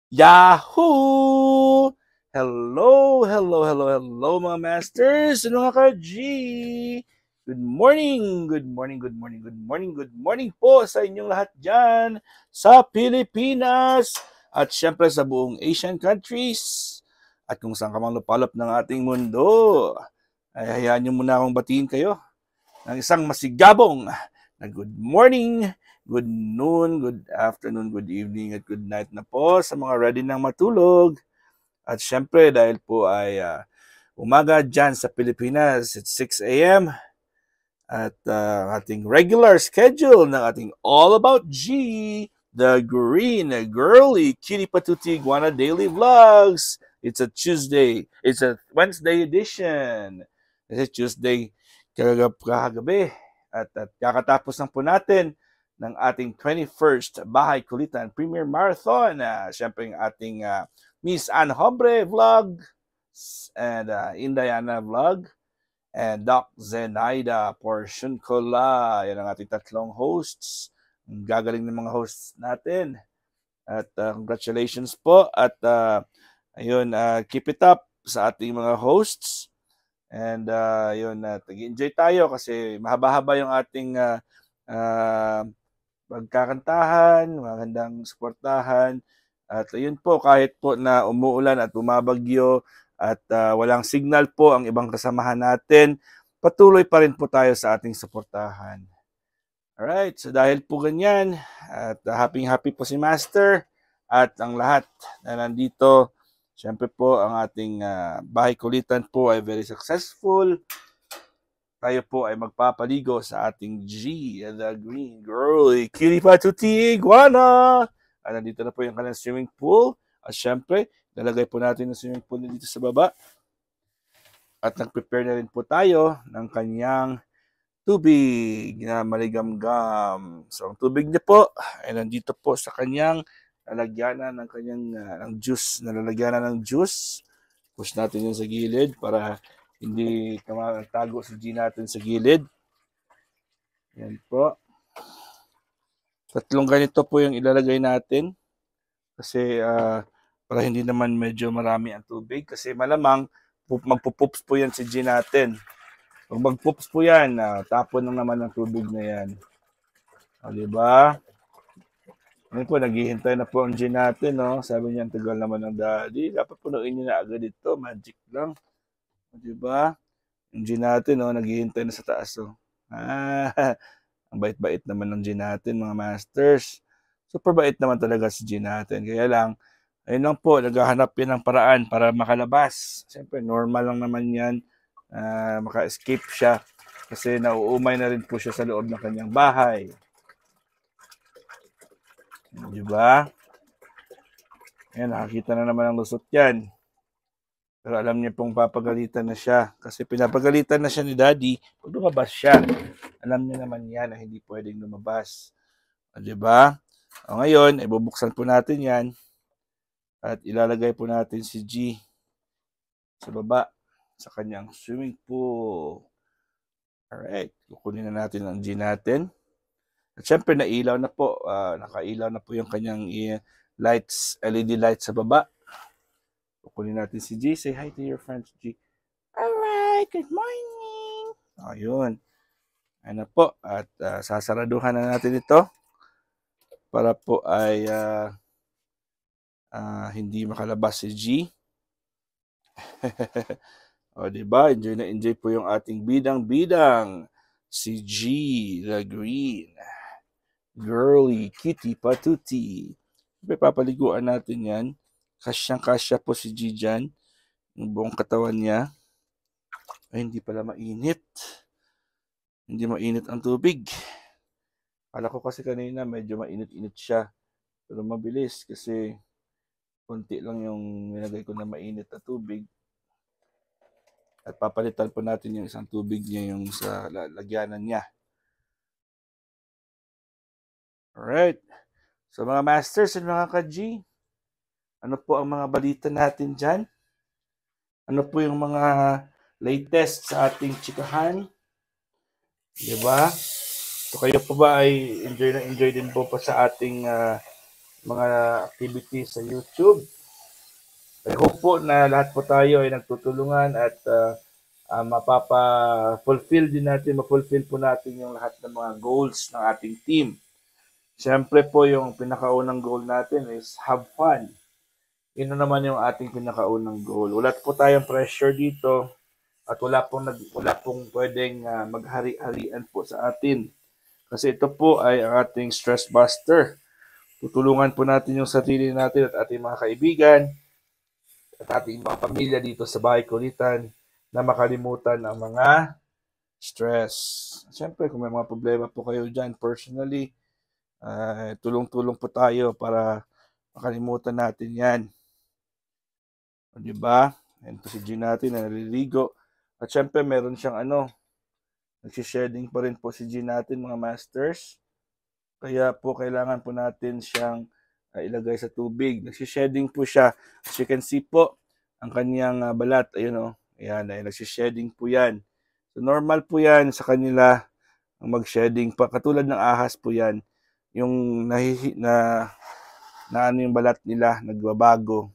Yahoo! Hello, hello, hello, hello mga masters and mga ka-G! Good morning, good morning, good morning, good morning, good morning po sa inyong lahat dyan sa Pilipinas at syempre sa buong Asian countries at kung saan ka mang lupalop ng ating mundo. Ay hayaan nyo muna akong batiin kayo ng isang masigabong na good morning, good noon, good afternoon, good evening, at good night na po sa mga ready nang matulog. At syempre, dahil po ay umaga dyan sa Pilipinas, it's 6 a.m. At ating regular schedule ng ating All About G, the Green Girly Kitty Patuti Iguana Daily Vlogs. It's a Tuesday. It's a Wednesday edition. It's a Tuesday kagabi. At kakatapos lang po natin ng ating 21st Bahay Kulitan Premier Marathon. Siyempre yung ating Miss Ann Hombre vlog and Indayana vlog and Doc Zenaida portion ko la. Yan ang ating tatlong hosts. Ang gagaling ng mga hosts natin. At congratulations po. At ayun, keep it up sa ating mga hosts. And yun, nag-enjoy tayo kasi mahaba-haba yung ating pagkakantahan, magandang suportahan. At ayun po, kahit po na umuulan at bumabagyo at walang signal po ang ibang kasamahan natin, patuloy pa rin po tayo sa ating suportahan. Alright, so dahil po ganyan, at happy po si Master at ang lahat na nandito. Siyempre po, ang ating bahay kulitan po ay very successful. Tayo po ay magpapaligo sa ating G, the Green Girl, Kitty Patuti Iguana. At nandito na po yung kanilang swimming pool. At syempre, nalagay po natin yung swimming pool dito sa baba. At nag-prepare na rin po tayo ng kanyang tubig na maligamgam. So, ang tubig niya po ay nandito po sa kanyang lalagyanan ng kanyang ng juice, nalalagyanan ng juice. Push natin yun sa gilid para hindi tago si G natin sa gilid. Yan po. Tatlong ganito po yung ilalagay natin. Kasi para hindi naman medyo marami ang tubig. Kasi malamang magpupups po yan si G natin. Pag magpups po yan, tapon lang naman ang tubig na yan. O, diba? Ngayon po, naghihintay na po ang G natin, no? Sabi niya, ang tagal naman ng daddy. Dapat punuin niyo na agad ito. Magic lang. O, diba? Yung G natin, no? Naghihintay na sa taas, oh. Ang bait-bait naman ng G natin, mga masters. Super bait naman talaga si G natin. Kaya lang, ayun lang po, naghahanap yan ng paraan para makalabas. Siyempre, normal lang naman yan. Maka-escape siya. Kasi nauumay na rin po siya sa loob ng kanyang bahay. Diba? Ayan, nakakita na naman ang lusot yan. Pero alam niya pong papagalitan na siya. Kasi pinapagalitan na siya ni Daddy pag lumabas siya. Alam niya naman yan na hindi pwedeng lumabas. Diba? O ngayon, ibubuksan po natin yan. At ilalagay po natin si G sa baba sa kanyang swimming pool. Alright, kukunin na natin ang G natin. At syempre, nailaw na po. Nakailaw na po yung kanyang lights, LED lights sa baba. Kukunin natin si G. Say hi to your friends, G. Alright, good morning. Ayun. Ano po. At sasaraduhan na natin ito para po ay hindi makalabas si G. O, diba? Enjoy na enjoy po yung ating bidang-bidang si G, the Green Girly Kitty Patuti. Papaliguan natin yan. Kasyang-kasya po si G dyan. Yung buong katawan niya. Ay, hindi pala mainit. Hindi mainit ang tubig. Kala ko kasi kanina medyo mainit-init siya. Pero mabilis kasi konti lang yung nilagay ko na mainit na tubig. At papalitan po natin yung isang tubig niya yung sa lagyanan niya. Alright. So mga masters and mga ka-G, ano po ang mga balita natin dyan? Ano po yung mga latest sa ating chikahan? Diba? So kayo po ba ay enjoy din po pa sa ating mga activities sa YouTube. I hope po na lahat po tayo ay nagtutulungan at mapapa-fulfill din natin, ma-fulfill po natin yung lahat ng mga goals ng ating team. Siyempre po yung pinakaunang goal natin is have fun. Yun na naman yung ating pinakaunang goal. Wala po tayong pressure dito at wala pong pwedeng maghari-harian po sa atin. Kasi ito po ay ang ating stress buster. Tutulungan po natin yung sarili natin at ating mga kaibigan at ating mga pamilya dito sa Bahay Kulitan na makalimutan ang mga stress. Siyempre, kung may mga problema po kayo dyan personally, tulong-tulong po tayo para makalimutan natin yan. O, diba? Yan po si G natin na naliligo. At syempre, meron siyang nagsishading pa rin po si G natin, mga masters. Kaya po, kailangan po natin siyang ilagay sa tubig. Nagsishading po siya. As you can see po, ang kanyang balat, ayun ayan, nagsishading po yan. So, normal po yan sa kanila ang mag-shedding pa. Katulad ng ahas po yan. Yung yung balat nila, nagbabago.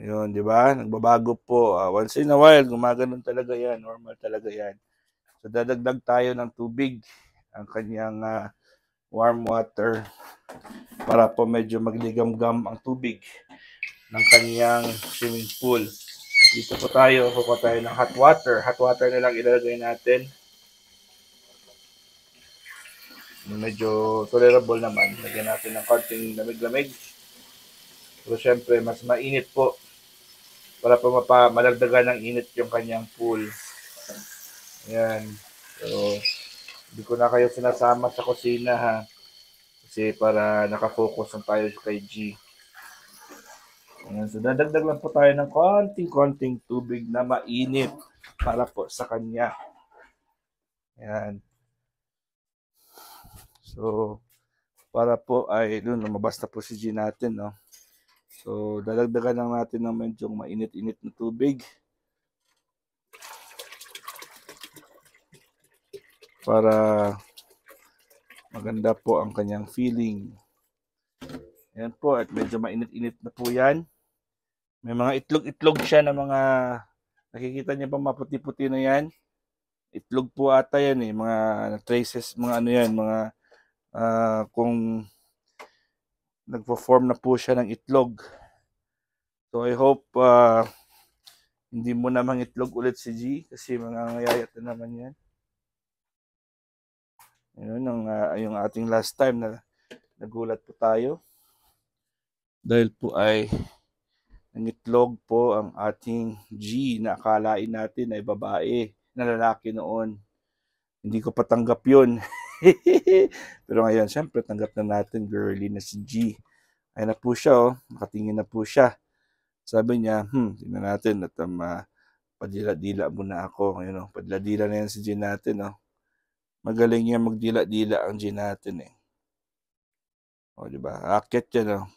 Ayun, di ba? Nagbabago po. Once in a while, gumaganon talaga yan. Normal talaga yan. So, dadagdag tayo ng tubig. Ang kanyang warm water para po medyo magligamgam ang tubig ng kanyang swimming pool. Dito po tayo, kukuha tayo ng hot water. Hot water na lang ilalagay natin. Medyo tolerable naman. Lagyan natin ng konting lamig-lamig. So, syempre, mas mainit po para po malagdagan ng init yung kanyang pool. Ayan. So, hindi ko na kayo sinasama sa kusina ha. Kasi para nakafocus lang tayo kay G. Ayan. So, dadagdag lang po tayo ng konting tubig na mainit para po sa kanya. Ayan. So, para po ay doon lumabas na po si G natin, no? So, dadagdagan lang natin ng medyo mainit-init na tubig para maganda po ang kanyang feeling. Ayan po, at medyo mainit-init na po yan. May mga itlog-itlog siya na mga, nakikita niyo pa maputi-puti na yan. Itlog po ata yan mga traces, mga yan, mga kung nagpo-form na po siya ng itlog. So I hope hindi mo namang itlog ulit si G kasi mangangayayat na naman yan. Yun yung ating last time na nagulat po tayo. Dahil po ay nangitlog po ang ating G na akalain natin ay babae na lalaki noon. Hindi ko patanggap yun. Pero ngayon, syempre, tanggap na natin girly na si G. Ayun na po siya, nakatingin na po siya. Sabi niya, tingnan natin at padila-dila muna ako. Padila-dila na yan si G natin. Magaling niya magdila-dila ang G natin O, diba? Akit yan,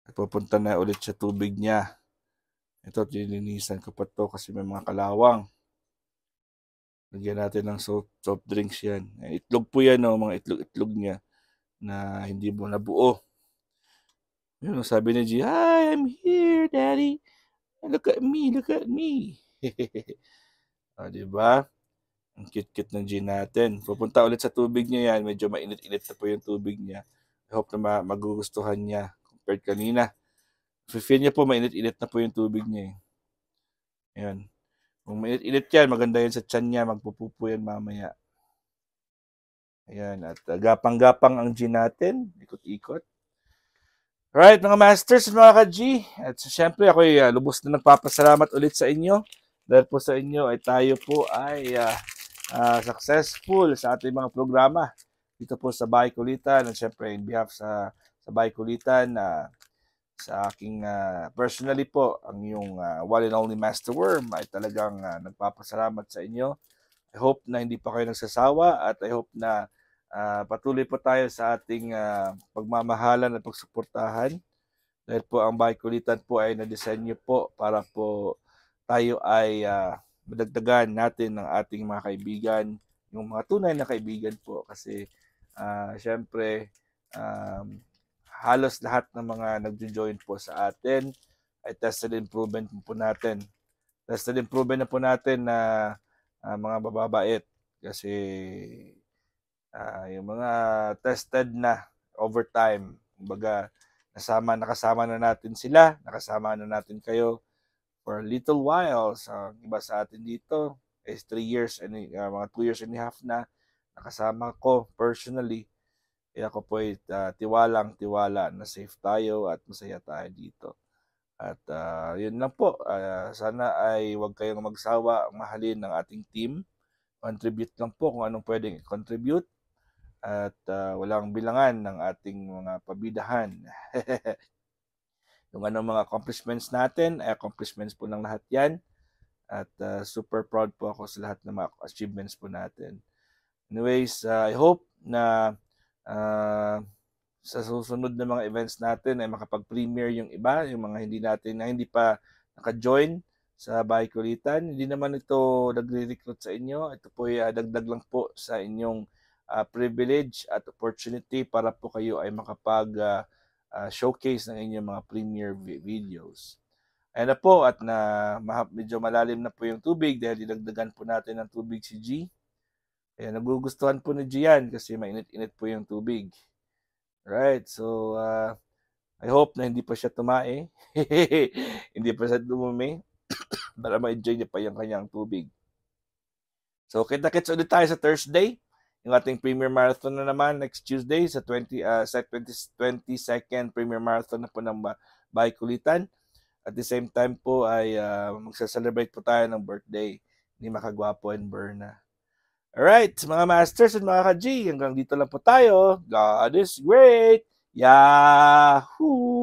At pupunta na ulit sa tubig niya. Ito, tininisan ko pa to kasi may mga kalawang. Lagyan natin ng soft drinks yan. Itlog po yan, mga itlog-itlog niya na hindi mo nabuo. Yun, sabi ni G, "Hi, I'm here, Daddy. Look at me, look at me." Diba? Ang cute-cute ng G natin. Pupunta ulit sa tubig niya yan. Medyo mainit-init na po yung tubig niya. I hope na magugustuhan niya compared kanina. Feel niya po mainit-init na po yung tubig niya. Ayan. Kung mainit-init yan, maganda yan sa tiyan niya. Magpupupo yan mamaya. Ayan. At gapang-gapang ang G natin. Ikot-ikot. Alright, mga masters at mga ka-G. At syempre, ako ay lubos na nagpapasalamat ulit sa inyo. Dahil po sa inyo ay tayo po ay successful sa ating mga programa dito po sa Bahay Kulitan. At syempre, in behalf sa Bahay Kulitan, sa aking personally po, ang yung one and only Master Worm ay talagang nagpapasalamat sa inyo. I hope na hindi pa kayo nagsasawa at I hope na patuloy po tayo sa ating pagmamahalan at pagsuportahan. Dahil po ang Bahay Kulitan po ay na-disenyo po para po tayo ay madagdagan natin ng ating mga kaibigan, yung mga tunay na kaibigan po. Kasi syempre, halos lahat ng mga nagjo-join po sa atin ay tested improvement po natin. Tested improvement na po natin na mga bababait kasi yung mga tested na over time, kumbaga nakasama na natin sila, nakasama na natin kayo for a little while. Sa iba sa atin dito is 3 years and mga 2 years and a half na nakasama ko personally. Kaya ako po ay tiwala na safe tayo at masaya tayo dito. At yun lang po, sana ay huwag kayong magsawa mahalin ng ating team. Contribute lang po kung anong pwedeng i-contribute at walang bilangan ng ating mga pabidahan. Yung anong mga accomplishments natin, ay accomplishments po ng lahat yan. At super proud po ako sa lahat ng mga achievements po natin. Anyways, I hope na sa susunod na mga events natin ay makapag-premiere yung iba, yung mga hindi pa naka-join sa Bahay Kulitan. Hindi naman ito nagre-recruit sa inyo. Ito po ay dagdag lang po sa inyong privilege at opportunity para po kayo ay makapag-showcase ng inyong mga premiere videos. Ayan na po at medyo malalim na po yung tubig dahil dinagdagan po natin ng tubig si G. Kaya nagugustuhan po ni G yan kasi mainit-init po yung tubig. Right, so I hope na hindi pa siya tumae. Hindi pa siya dumumi para ma-enjoy niya pa yung kanyang tubig. So kita-kits ulit tayo sa Thursday. Yung ating Premier Marathon na naman next Tuesday sa 22nd Premier Marathon na po ng Bahay Kulitan. At the same time po ay magsa-celebrate po tayo ng birthday ni Makagwapo and Berna. Alright, mga masters at mga ka-G, hanggang dito lang po tayo. God is great! Yahoo!